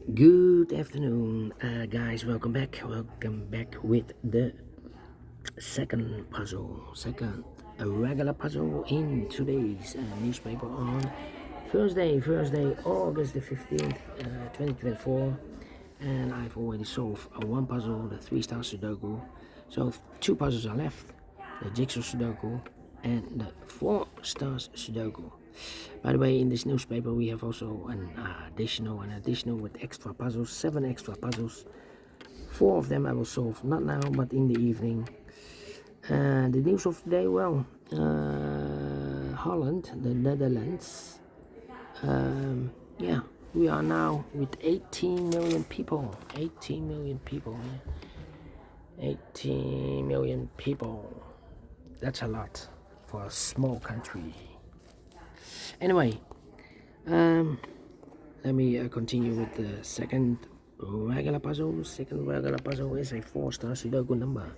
Good afternoon, guys. Welcome back. Welcome back with the second puzzle, second a regular puzzle in today's newspaper on Thursday, August the 15th, 2024. And I've already solved one puzzle, the 3-star Sudoku. So two puzzles are left, the JigSaw Sudoku and the 4 Stars Sudoku. By the way, in this newspaper we have also an additional with extra puzzles, 7 extra puzzles. 4 of them I will solve not now but in the evening. The news of today, well, Holland, the Netherlands, yeah, we are now with 18 million people. 18 million people. 18 million people. That's a lot for a small country. Anyway, let me continue with the second regular puzzle. Second regular puzzle is a 4-star Sudoku number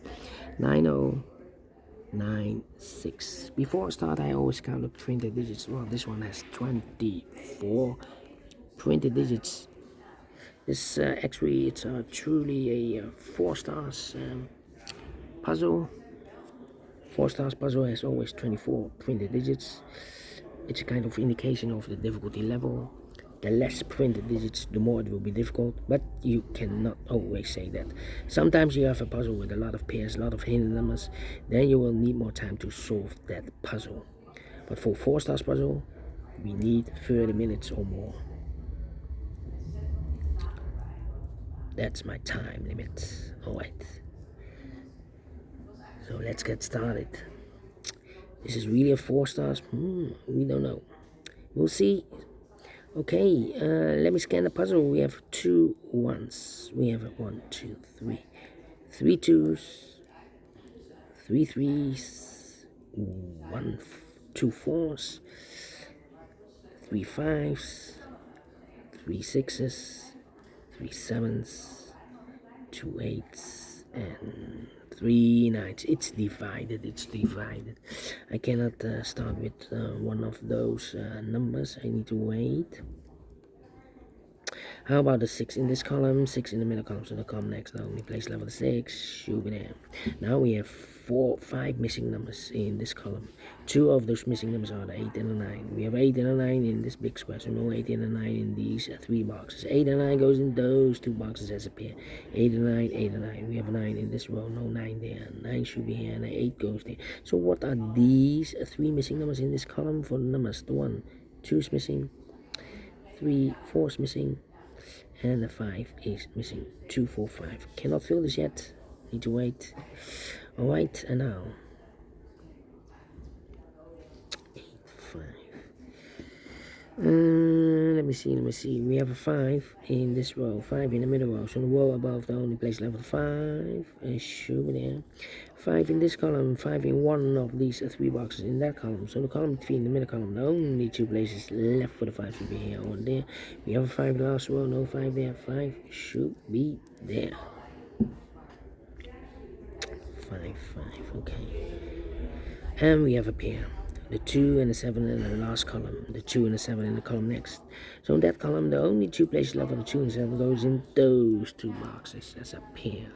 9096. Before I start, I always count up 20 digits. Well, this one has 24 20 digits. This actually, it's truly a 4 stars puzzle. 4 stars puzzle has always 20 digits. It's a kind of indication of the difficulty level. The less printed digits, the more it will be difficult, but you cannot always say that. Sometimes you have a puzzle with a lot of pairs, a lot of hidden numbers, then you will need more time to solve that puzzle. But for 4 stars puzzle, we need 30 minutes or more. That's my time limit. Alright. So let's get started. This is really a 4 stars? We don't know. We'll see. Okay, let me scan the puzzle. We have 2 ones. We have a 1, 2, 3. 3 twos, 3 threes, 2 fours, 3 fives, 3 sixes, 3 sevens, 2 eights, and 3 nines. It's divided. I cannot start with one of those numbers. I need to wait. How about the 6 in this column, 6 in the middle column, so the column next, now only place level 6, should be there. Now we have 5 missing numbers in this column. 2 of those missing numbers are the 8 and the 9. We have 8 and a 9 in this big square, so no 8 and a 9 in these 3 boxes. 8 and 9 goes in those 2 boxes as a pair. 8 and 9, 8 and 9. We have a 9 in this row, no 9 there. 9 should be here, and the 8 goes there. So what are these 3 missing numbers in this column for the numbers? The 1, 2 is missing, 3, 4 is missing, and the 5 is missing. 2, 4, 5. Cannot fill this yet. Need to wait. Alright, and now 8, 5. Let me see. We have a 5 in this row, 5 in the middle row. So the row above the only place level 5. And should be there. 5 in this column, 5 in one of these 3 boxes in that column. So the column between the middle column, the only 2 places left for the 5 should be here or there. We have a 5 in the last row, no 5 there. 5 should be there. 5, 5, okay. And we have a pair. The 2 and the 7 in the last column. The 2 and the 7 in the column next. So in that column, the only 2 places left for the 2 and 7 goes in those 2 boxes as a pair.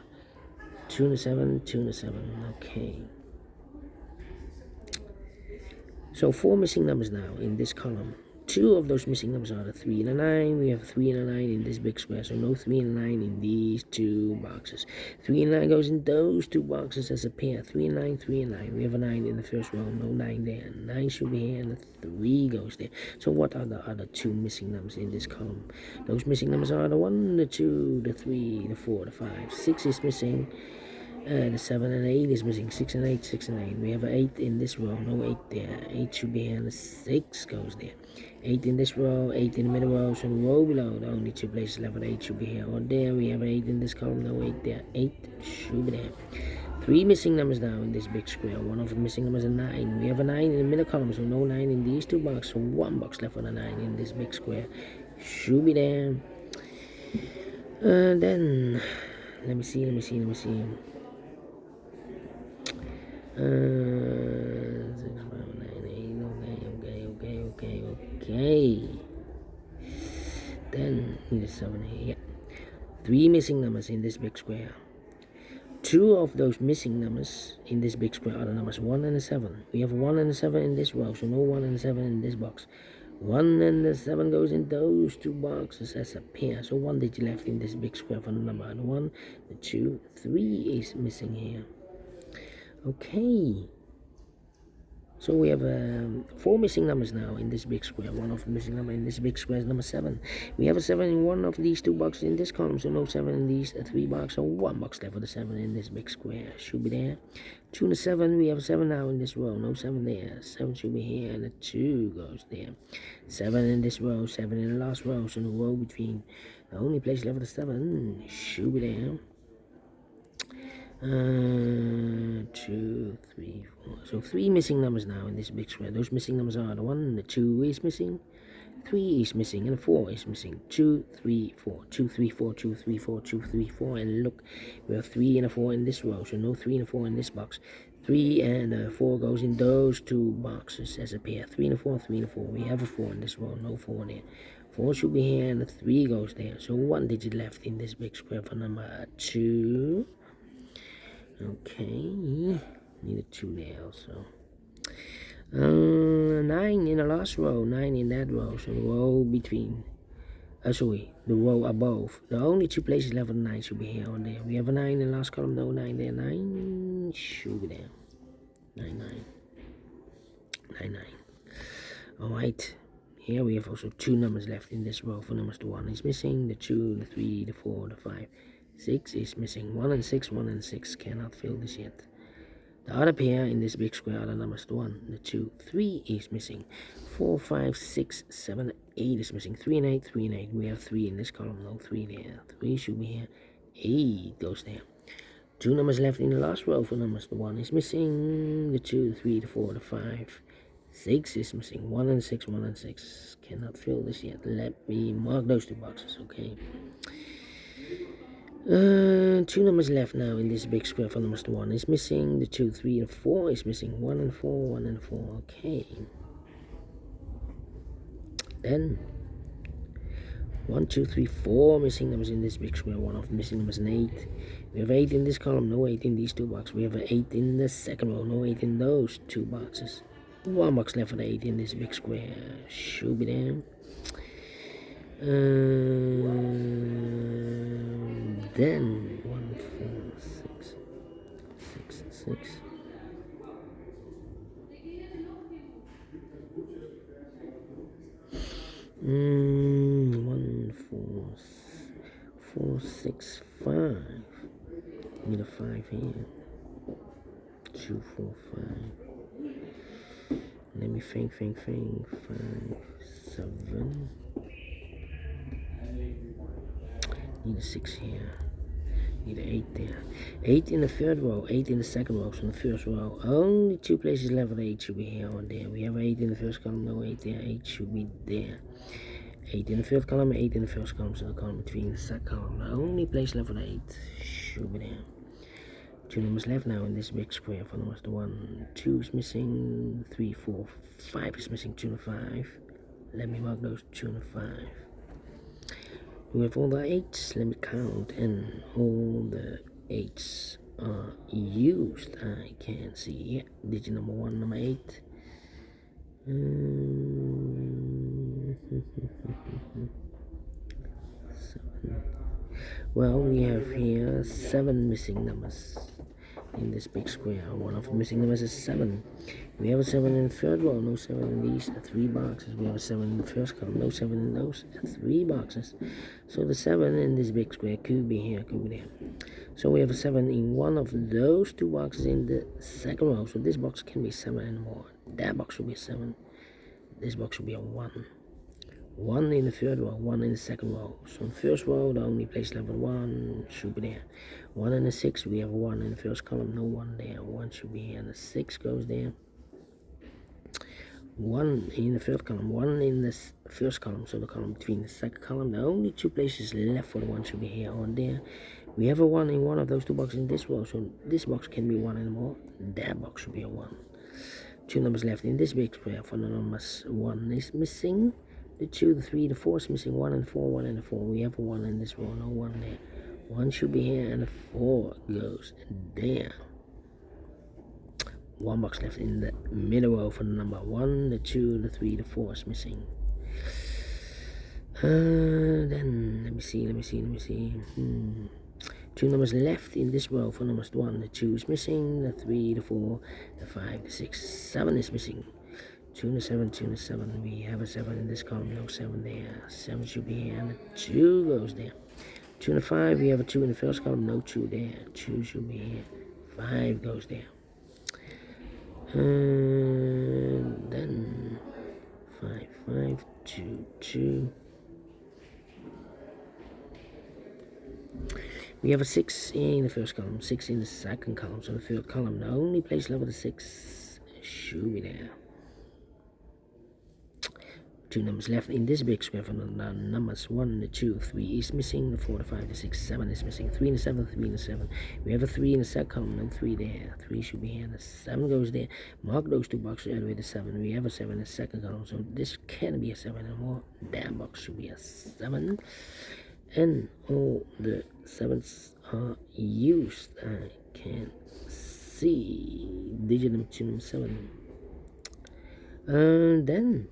2 and a 7, 2 and a 7, okay. So 4 missing numbers now in this column. 2 of those missing numbers are the 3 and a 9. We have 3 and a 9 in this big square, so no 3 and a 9 in these 2 boxes. 3 and 9 goes in those 2 boxes as a pair. 3 and 9, 3 and 9. We have a 9 in the first row, no 9 there. 9 should be here, and the 3 goes there. So what are the other 2 missing numbers in this column? Those missing numbers are the 1, the 2, the 3, the 4, the 5. 6 is missing. The 7 and 8 is missing. 6 and 8, 6 and 8. We have an 8 in this row, no 8 there. 8 should be here, and the 6 goes there. 8 in this row, 8 in the middle row, so the row below, the only 2 places left, 8 should be here or there. We have an 8 in this column, no 8 there. 8 should be there. 3 missing numbers now in this big square. One of the missing numbers is 9. We have a 9 in the middle column, so no 9 in these 2 boxes. So 1 box left for the 9 in this big square. Should be there. Then, let me see. Okay. Then need a 7 here. 3 missing numbers in this big square. 2 of those missing numbers in this big square are the numbers 1 and a 7. We have a 1 and a 7 in this row, so no 1 and a 7 in this box. 1 and the 7 goes in those 2 boxes as a pair. So 1 digit left in this big square for the number. The 1, the 2, 3 is missing here. Okay. So we have 4 missing numbers now in this big square. One of the missing number in this big square is number 7. We have a 7 in one of these 2 boxes in this column, so no 7 in these 3 boxes. So 1 box left for the 7 in this big square. Should be there. 2 and a 7. We have a 7 now in this row. No 7 there. 7 should be here, and a 2 goes there. 7 in this row. 7 in the last row. So the row between the only place left for the 7 should be there. 2, 3, 4. So 3 missing numbers now in this big square. Those missing numbers are the 1, the 2 is missing, 3 is missing, and 4 is missing. 2, 3, 4, 2, 3, 4, 2, 3, 4, 2, 3, 4. And look, we have 3 and a 4 in this row, so no 3 and a 4 in this box. 3 and 4 goes in those 2 boxes as a pair. 3 and a 4, 3 and a 4. We have a 4 in this row, no 4 there. 4 should be here, and a 3 goes there. So 1 digit left in this big square for number 2. Okay, need a 2 there also. 9 in the last row, 9 in that row, so the row between, the row above. The only 2 places left for the 9 should be here or there. We have a 9 in the last column, no 9 there, 9 should be there. 9, 9, 9, 9. Alright, here we have also 2 numbers left in this row. For numbers, the 1 is missing, the 2, the 3, the 4, the 5. 6 is missing. 1 and 6, 1 and 6 cannot fill this yet. The other pair in this big square are the numbers 1, the 2, 3 is missing. 4, 5, 6, 7, 8 is missing. 3 and 8, 3 and 8. We have 3 in this column, no 3 there. 3 should be here. 8 goes there. 2 numbers left in the last row for numbers. The 1 is missing. The 2, the 3, the 4, the 5. 6 is missing. 1 and 6, 1 and 6. Cannot fill this yet. Let me mark those 2 boxes, okay? 2 numbers left now in this big square for numbers. The 1 is missing, the 2, 3, and 4 is missing. 1 and 4, 1 and 4, okay. Then 1, 2, 3, 4 missing numbers in this big square. One of the missing numbers is 8. We have 8 in this column, no 8 in these 2 boxes. We have an 8 in the second row, no 8 in those 2 boxes. 1 box left for the 8 in this big square. Should be there. Then 1, 4, 6, 6, 6. 1, 4, 6, 5. Need a 5 here. 2, 4, 5. Let me think. 5, 7. Need a 6 here. Need an 8 there. 8 in the third row, 8 in the second row. So in the first row, only 2 places left for the 8 should be here or there. We have 8 in the first column, no 8 there. 8 should be there. 8 in the third column, 8 in the first column. So the column between the second column. The only place left for the 8 should be there. 2 numbers left now in this big square. For numbers, the 1, 2 is missing. 3, 4, 5 is missing. 2 and 5. Let me mark those 2 and 5. We have all the 8s, let me count, and all the 8s are used. I can see, yeah, digit number 1, number 8. 7. Well, we have here 7 missing numbers in this big square. One of the missing numbers is 7. We have a 7 in the third row, no 7 in these 3 boxes. We have a 7 in the first column, no 7 in those 3 boxes. So the 7 in this big square could be here, could be there. So we have a 7 in one of those 2 boxes in the second row. So this box can be 7 and more. That box should be a 7. This box should be a 1. 1 in the third row, 1 in the second row. So in the first row, the only place left with 1 should be there. 1 in the 6, we have 1 in the first column, no 1 there. 1 should be here, and the 6 goes there. 1 in the third column, 1 in the first column, so the column between the second column. The only 2 places left for the 1 should be here or there. We have a 1 in one of those 2 boxes in this row, so this box can be 1 and more. That box should be a 1. 2 numbers left in this big square. For the numbers, 1 is missing, the 2, the 3, the 4 is missing. 1 and 4, 1 and 4. We have a 1 in this row, no 1 there. 1 should be here, and the 4 goes there. 1 box left in the middle row for the number 1, the 2, the 3, the 4 is missing. Then let me see. 2 numbers left in this row for numbers 1, the 2 is missing, the 3, the 4, the 5, the 6, 7 is missing. 2 and a 7, 2 and a 7. We have a 7 in this column, no 7 there. 7 should be here, and the 2 goes there. 2 and a 5, we have a 2 in the first column, no 2 there. 2 should be here. 5 goes there. And then 5, 5, 2, 2. We have a 6 in the first column, 6 in the second column, so the third column, the only place left with a 6 should be there. 2 numbers left in this big square for the numbers 1, the 2, 3 is missing, the 4, the 5, the 6, 7 is missing, 3 and the 7, 3 and the 7. We have a 3 in the second column, no 3 there. 3 should be here, the 7 goes there. Mark those 2 boxes out with the 7. We have a 7 in the second column, so this can't be a 7 anymore. That box should be a 7. And all the 7s are used. I can't see digit number 2, number 7. And then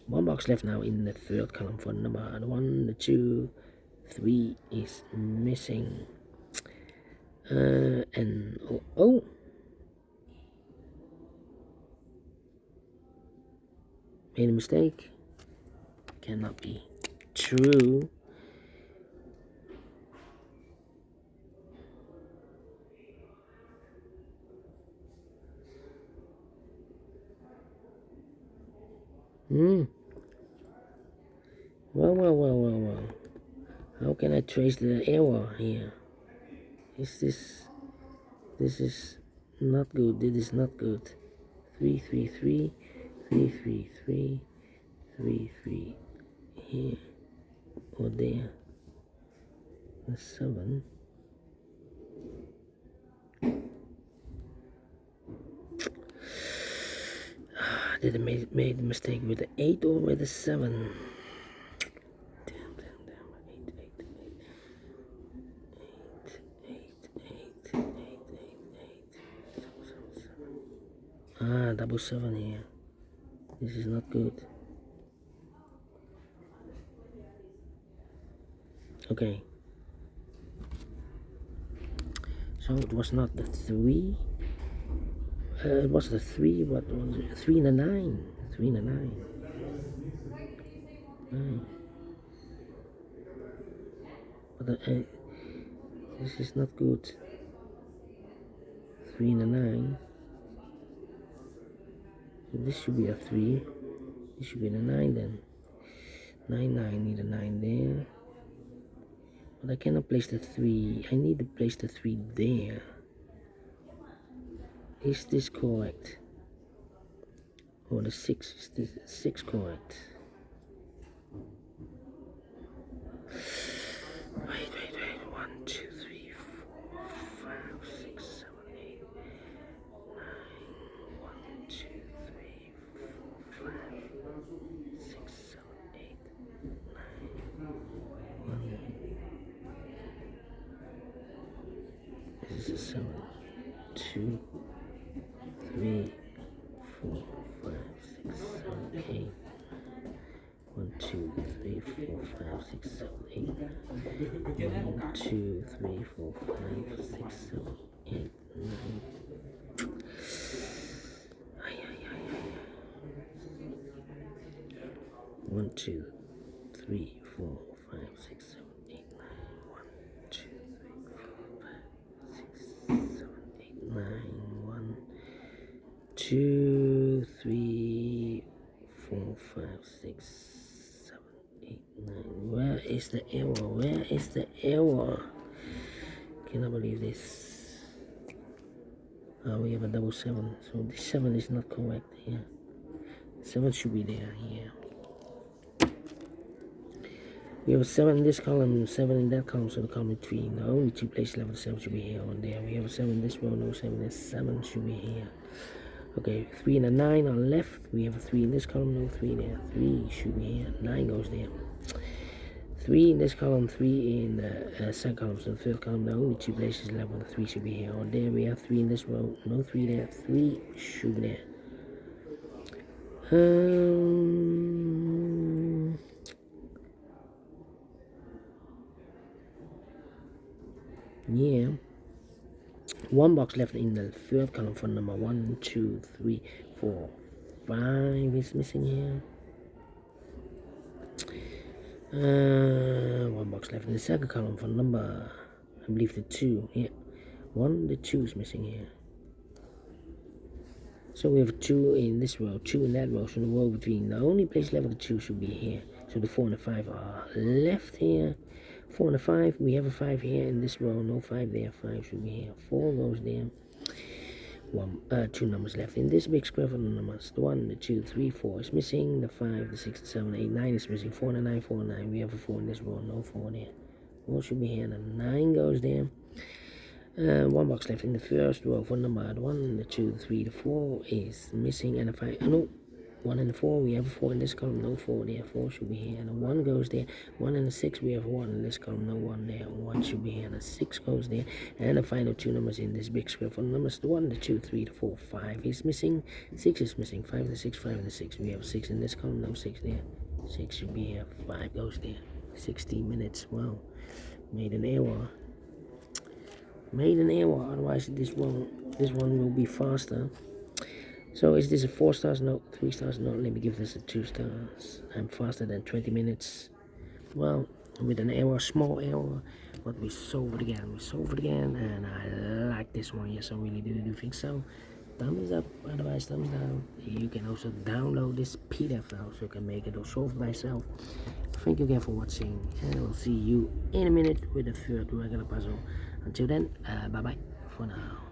1 box left now in the third column for number 1, the 2, 3 is missing. And oh, made a mistake. Cannot be true. Well. How can I trace the error here? This is not good. This is not good. 3, 3, 3, 3, 3, 3, 3, 3 here or there. The 7. Did I made a mistake with the 8 or with the 7? Damn. 8. Double 7 here. This is not good. Okay. So it was not the 3. It was the 3, what was it? 3 and a 9. 3 and a 9. 9. But this is not good. 3 and a 9. So this should be a 3. This should be a 9 then. 9, 9, need a 9 there. But I cannot place the 3. I need to place the 3 there. Is this correct? Or the 6? Is this 6 correct? Wait. 1, 2, 3, 4, 5, 6, 7, 8, 9. 1, 2, 3, 4, 5, 6, 7, 8, 9. 1. This is a 7. 2, 3, 4, 5, 6, 7, 8. 1, 2, 3, 4, 5, 6, 7, 8. 1, 2, 3, 4, 5, 6, 7, 8, 9. 1, 2, 3, 4, 5, 6, 7, 8, 9. 1, 2, 3, 4, 5, 6, 7, 8, 9. 1, 2, 3, 4, 5, 6, 7, 8, 9. Where is the error? Cannot believe this. We have a double 7, so this 7 is not correct here. 7 should be there here. We have a 7 in this column, 7 in that column, so the column 3. The only 2 places left with 7 should be here or there. We have a 7 in this row, no 7 there. 7 should be here. Okay, 3 and a 9 on left. We have a 3 in this column, no 3 there. 3 should be here. 9 goes there. 3 in this column, 3 in the second column. So the third column, the only 2 places left with the 3 should be here. Or there we have 3 in this row, no 3 there. 3 should be there. Yeah. 1 box left in the third column for number 1, 2, 3, 4, 5 is missing here. 1 box left in the second column for number, I believe the 2. Yeah, the 2 is missing here. So we have 2 in this row, 2 in that row. So the row between the only place left with the 2 should be here. So the 4 and the 5 are left here. 4 and the 5, we have a 5 here in this row, no 5 there. 5 should be here. 4 goes there. 2 numbers left in this big square for the numbers. The 1, the 2, 3, 4 is missing. The 5, the 6, the 7, 8, 9 is missing. 4 and a 9, 4 and 9. We have a 4 in this row, no 4 there. 4 should be here. The 9 goes there. 1 box left in the first row for number 1, the 2, the 3, the 4 is missing. And the 5, no, 1 and the 4, we have a 4 in this column, no 4 there. 4 should be here. And the 1 goes there. 1 and the 6, we have 1 in this column, no 1 there. 1 should be here. And the 6 goes there. And the final 2 numbers in this big square for the numbers, the 1, the 2, 3, the 4, 5 is missing. 6 is missing. 5 and the 6, 5 and the 6. We have 6 in this column, no 6 there. 6 should be here. 5 goes there. 16 minutes. Wow. Made an error. Otherwise this one will be faster. So is this a 4 stars? No. 3 stars? No. Let me give this a 2 stars. I'm faster than 20 minutes. Well, with an error, small error, but we solved it again. And I like this one. Yes, I really do think so. Thumbs up, otherwise thumbs down. You can also download this PDF file so you can make it or solve it by yourself. Thank you again for watching, and I will see you in a minute with the third regular puzzle. Until then, bye bye for now.